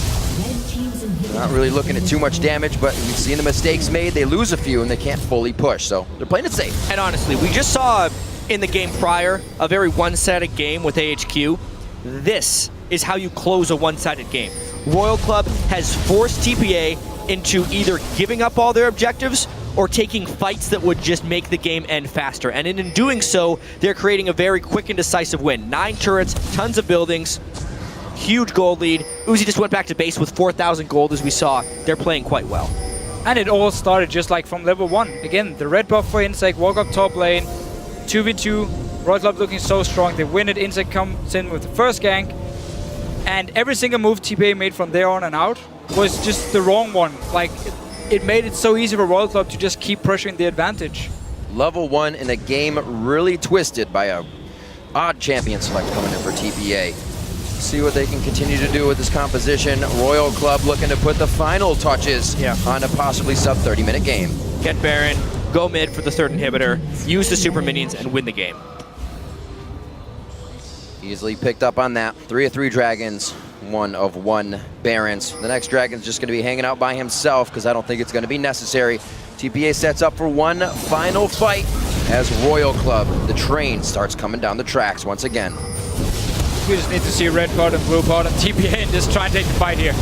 Not really looking at too much damage, but we've seen the mistakes made. They lose a few and they can't fully push, so they're playing it safe. And honestly, we just saw in the game prior a very one-sided game with AHQ. This is how you close a one-sided game. Royal Club has forced TPA into either giving up all their objectives or taking fights that would just make the game end faster. And in doing so, they're creating a very quick and decisive win. 9 turrets, tons of buildings, huge gold lead. Uzi just went back to base with 4,000 gold, as we saw. They're playing quite well. And it all started just like from level 1. Again, the red buff for Insect, walk up top lane, 2v2, Royal Club looking so strong. They win it, Insect comes in with the first gank, and every single move TPA made from there on and out was just the wrong one. Like, it made it so easy for Royal Club to just keep pressuring the advantage. Level 1 in a game really twisted by a odd champion select coming in for TPA. See what they can continue to do with this composition. Royal Club looking to put the final touches on a possibly sub 30-minute game. Get Baron, go mid for the 3rd inhibitor, use the super minions, and win the game. Easily picked up on that. 3 of 3 dragons, 1 of 1 barons. The next dragon's just going to be hanging out by himself because I don't think it's going to be necessary. TPA sets up for one final fight as Royal Club, the train, starts coming down the tracks once again. We just need to see red part and blue part and TPA and just try and take the fight here.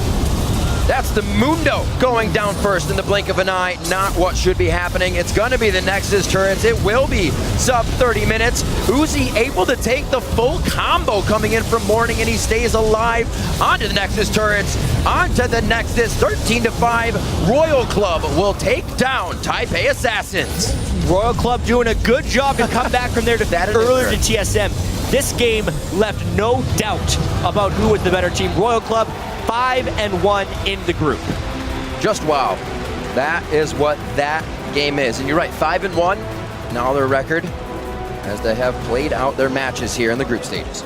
That's the Mundo going down first in the blink of an eye. Not what should be happening. It's going to be the Nexus turrets. It will be sub 30 minutes. Uzi able to take the full combo coming in from Morning, and he stays alive. Onto the Nexus turrets. Onto the Nexus. 13-5. Royal Club will take down Taipei Assassins. Royal Club doing a good job to come back from their defeat earlier to TSM. This game left no doubt about who was the better team. Royal Club 5-1 in the group. Just wow. That is what that game is. And you're right, 5-1. Now their record as they have played out their matches here in the group stages.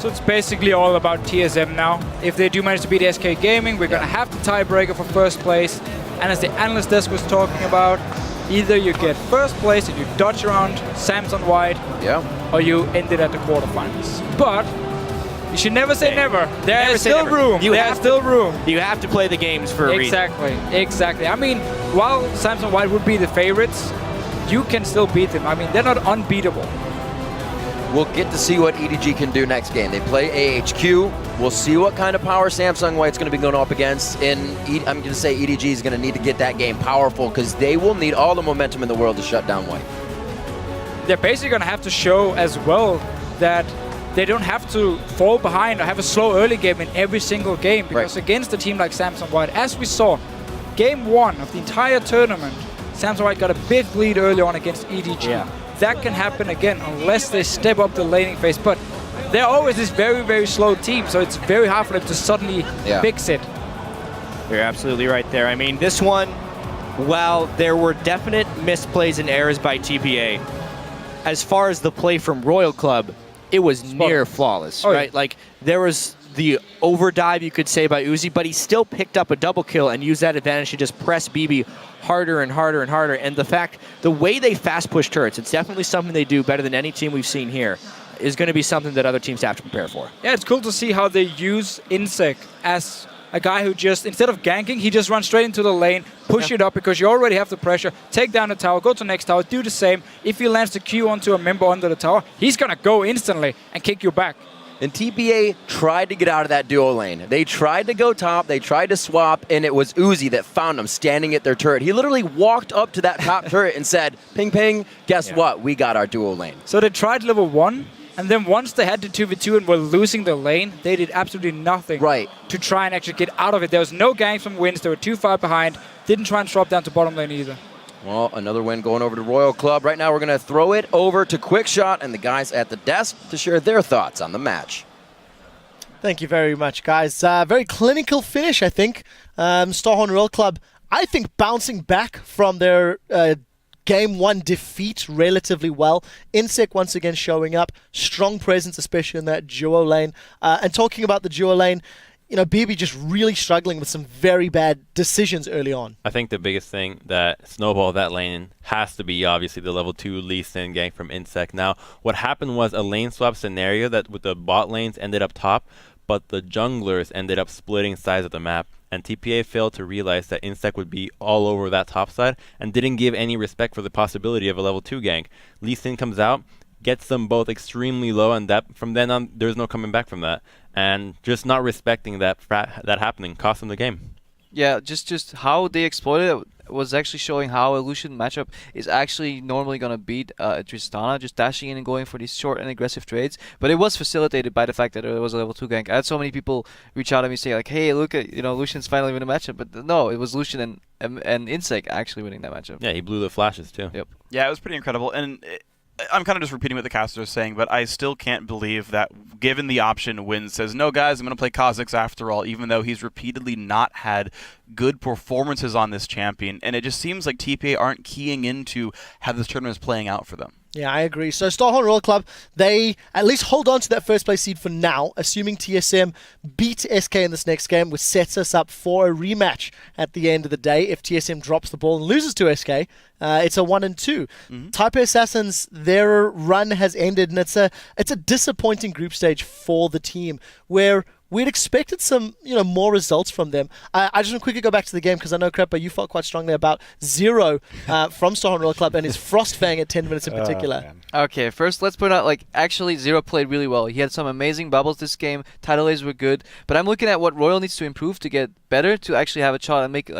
So it's basically all about TSM now. If they do manage to beat SK Gaming, we're going to have the tiebreaker for first place. And as the analyst desk was talking about, either you get first place and you dodge around Samsung White, or you end it at the quarterfinals. But you should never say never. There is still room. There's still room. You have to play the games for a reason. Exactly. I mean, while Samsung White would be the favorites, you can still beat them. I mean, they're not unbeatable. We'll get to see what EDG can do next game. They play AHQ. We'll see what kind of power Samsung White's going to be going up against. I'm going to say EDG is going to need to get that game powerful because they will need all the momentum in the world to shut down White. They're basically going to have to show as well that they don't have to fall behind or have a slow early game in every single game, because against a team like Samsung White, as we saw, game 1 of the entire tournament, Samsung White got a big lead early on against EDG. That can happen again unless they step up the laning phase, but they're always this very, very slow team, so it's very hard for them to suddenly fix it. You're absolutely right there. I mean, this one, while there were definite misplays and errors by TPA, as far as the play from Royal Club, it was near flawless, right? Like, there was the overdive, you could say, by Uzi, but he still picked up a double kill and used that advantage to just press BB harder and harder and harder. And the way they fast push turrets, it's definitely something they do better than any team we've seen here, is going to be something that other teams have to prepare for. Yeah, it's cool to see how they use Insec as a guy who just, instead of ganking, he just runs straight into the lane, push it up because you already have the pressure, take down the tower, go to the next tower, do the same. If he lands the Q onto a member under the tower, he's going to go instantly and kick you back. And TPA tried to get out of that duo lane. They tried to go top, they tried to swap, and it was Uzi that found them standing at their turret. He literally walked up to that top turret and said, ping, ping, guess what? We got our duo lane. So they tried level 1, and then once they had the 2v2 and were losing the lane, they did absolutely nothing to try and actually get out of it. There was no gangs from wins, they were too far behind, didn't try and swap down to bottom lane either. Well, another win going over to Royal Club. Right now we're going to throw it over to Quickshot and the guys at the desk to share their thoughts on the match. Thank you very much, guys. Very clinical finish, I think. Starhorn Royal Club, I think, bouncing back from their Game 1 defeat relatively well. Insec once again showing up. Strong presence, especially in that duo lane. And talking about the duo lane, you know, BB just really struggling with some very bad decisions early on. I think the biggest thing that snowballed that lane has to be obviously the level 2 Lee Sin gank from Insec. Now, what happened was a lane swap scenario that with the bot lanes ended up top, but the junglers ended up splitting sides of the map. And TPA failed to realize that Insec would be all over that top side and didn't give any respect for the possibility of a level 2 gank. Lee Sin comes out, gets them both extremely low, and that from then on, there's no coming back from that. And just not respecting that happening cost them the game. Yeah, just how they exploited it was actually showing how a Lucian matchup is actually normally going to beat Tristana, just dashing in and going for these short and aggressive trades. But it was facilitated by the fact that it was a level 2 gank. I had so many people reach out to me saying like, hey, look at, you know, Lucian's finally winning a matchup. But no, it was Lucian and Insec actually winning that matchup. Yeah, he blew the flashes too. Yep. Yeah, it was pretty incredible. And I'm kind of just repeating what the caster is saying, but I still can't believe that given the option, Win says, no, guys, I'm going to play Kha'Zix after all, even though he's repeatedly not had good performances on this champion. And it just seems like TPA aren't keying into how this tournament is playing out for them. Yeah, I agree. So Starhorn Royal Club, they at least hold on to that first place seed for now, assuming TSM beat SK in this next game, which sets us up for a rematch at the end of the day. If TSM drops the ball and loses to SK, it's a 1-2. Taipei Assassins, their run has ended, and it's a disappointing group stage for the team, where we'd expected some, more results from them. I just want to quickly go back to the game because I know, Creppa, you felt quite strongly about Zero from Starhorn Royal Club and his Frostfang at 10 minutes in particular. Okay, first let's point out, actually Zero played really well. He had some amazing bubbles this game. Tidal A's were good. But I'm looking at what Royal needs to improve to get better to actually have a shot and make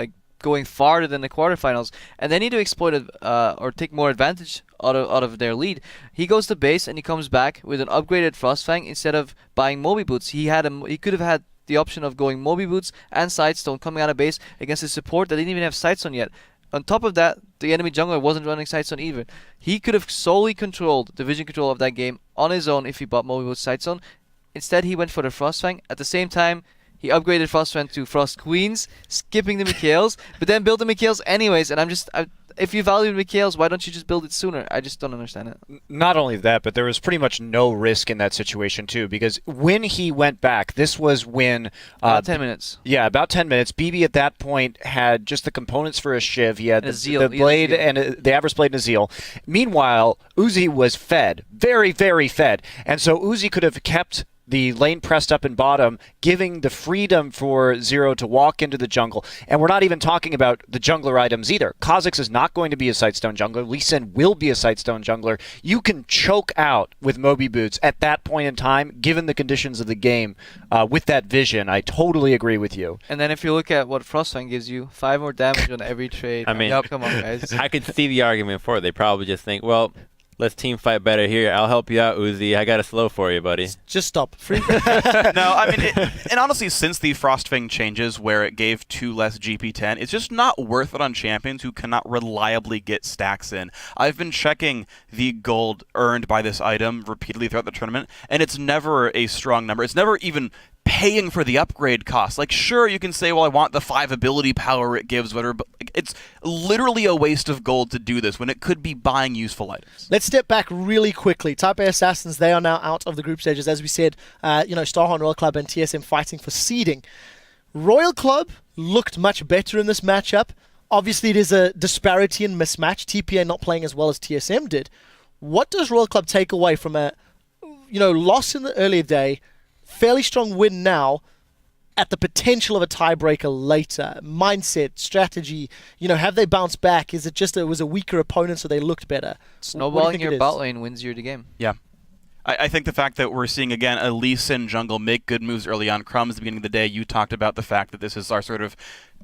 going farther than the quarterfinals. And they need to exploit it or take more advantage out of their lead. He goes to base and he comes back with an upgraded Frostfang instead of buying Moby Boots. He could have had the option of going Moby Boots and Sidestone coming out of base against his support that didn't even have Sidestone yet. On top of that, the enemy jungler wasn't running Sidestone either. He could have solely controlled the vision control of that game on his own if he bought Moby Boots Sidestone. Instead, he went for the Frostfang. At the same time, he upgraded Frostfang to Frost Queens, skipping the Mikhails, but then built the Mikhails anyways. And if you value Mikhails, why don't you just build it sooner? I just don't understand it. Not only that, but there was pretty much no risk in that situation too, because when he went back, this was when about 10 minutes. Yeah, about 10 minutes. BB at that point had just the components for a Shiv. He had the blade and the Avarice Blade and a Zeal. Meanwhile, Uzi was fed, very, very fed, and so Uzi could have kept the lane pressed up in bottom, giving the freedom for Zero to walk into the jungle. And we're not even talking about the jungler items either. Kha'Zix is not going to be a Sightstone jungler. Lee Sin will be a Sightstone jungler. You can choke out with Moby Boots at that point in time, given the conditions of the game, with that vision. I totally agree with you. And then if you look at what Frostfang gives you, 5 more damage on every trade. I mean, come on, guys. I could see the argument for it. They probably just think, well, let's team fight better here. I'll help you out, Uzi. I got a slow for you, buddy. Just stop. Free. No, I mean, and honestly, since the Frostfang changes where it gave 2 less GP10, it's just not worth it on champions who cannot reliably get stacks in. I've been checking the gold earned by this item repeatedly throughout the tournament, and it's never a strong number. It's never even paying for the upgrade cost. Sure, you can say, well, I want the 5 ability power it gives, whatever, but it's literally a waste of gold to do this when it could be buying useful items. Let's step back really quickly. Taipei Assassins, they are now out of the group stages. As we said, Starhorn Royal Club and TSM fighting for seeding. Royal Club looked much better in this matchup. Obviously, it is a disparity and mismatch. TPA not playing as well as TSM did. What does Royal Club take away from a loss in the earlier day, fairly strong win now, at the potential of a tiebreaker later? Mindset, strategy, have they bounced back? Is it just it was a weaker opponent so they looked better? Snowballing your bot lane wins you the game. Yeah. I think the fact that we're seeing, again, a Lee Sin jungle make good moves early on. Crumbs, at the beginning of the day, you talked about the fact that this is our sort of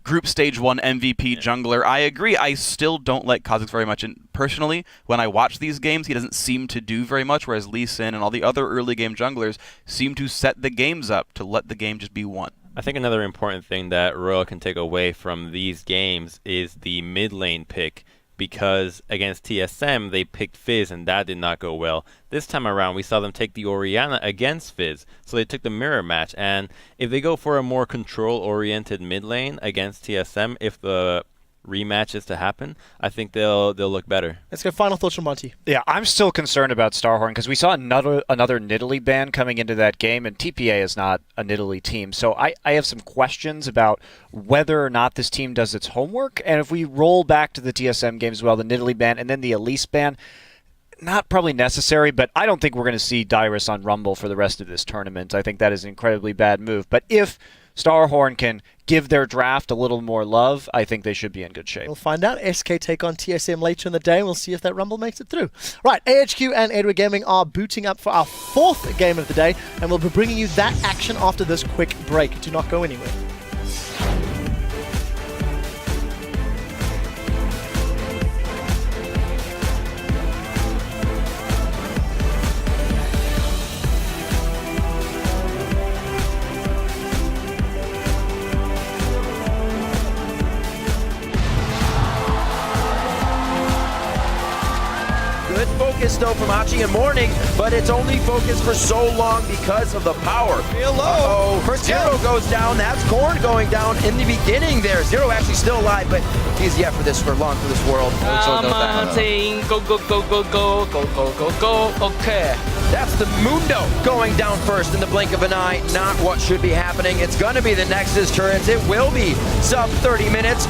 group stage 1 MVP jungler. I agree. I still don't like Kha'Zix very much. And personally, when I watch these games, he doesn't seem to do very much, whereas Lee Sin and all the other early game junglers seem to set the games up to let the game just be won. I think another important thing that Royal can take away from these games is the mid lane pick, because against TSM they picked Fizz and that did not go well. This time around we saw them take the Orianna against Fizz, so they took the mirror match, and if they go for a more control-oriented mid lane against TSM, if the rematch is to happen, I think they'll look better. Let's go final thoughts from Monty. Yeah, I'm still concerned about Starhorn because we saw another Nidalee ban coming into that game, and TPA is not a Nidalee team. So I have some questions about whether or not this team does its homework. And if we roll back to the TSM game as well, the Nidalee ban and then the Elise ban, not probably necessary, but I don't think we're going to see Dyrus on Rumble for the rest of this tournament. I think that is an incredibly bad move. But if Starhorn can give their draft a little more love, I think they should be in good shape. We'll find out. SK take on TSM later in the day, and we'll see if that Rumble makes it through. Right, AHQ and Edward Gaming are booting up for our 4th game of the day, and we'll be bringing you that action after this quick break. Do not go anywhere. Focus though from Hachi and Morning, but it's only focused for so long because of the power. Hello. First Zero goes down. That's Korn going down in the beginning there. Zero actually still alive, but he's yet for this for long for this world. Go, go, go, go, go, go, go, go, go. Okay. That's the Mundo going down first in the blink of an eye. Not what should be happening. It's going to be the Nexus turrets. It will be sub 30 minutes.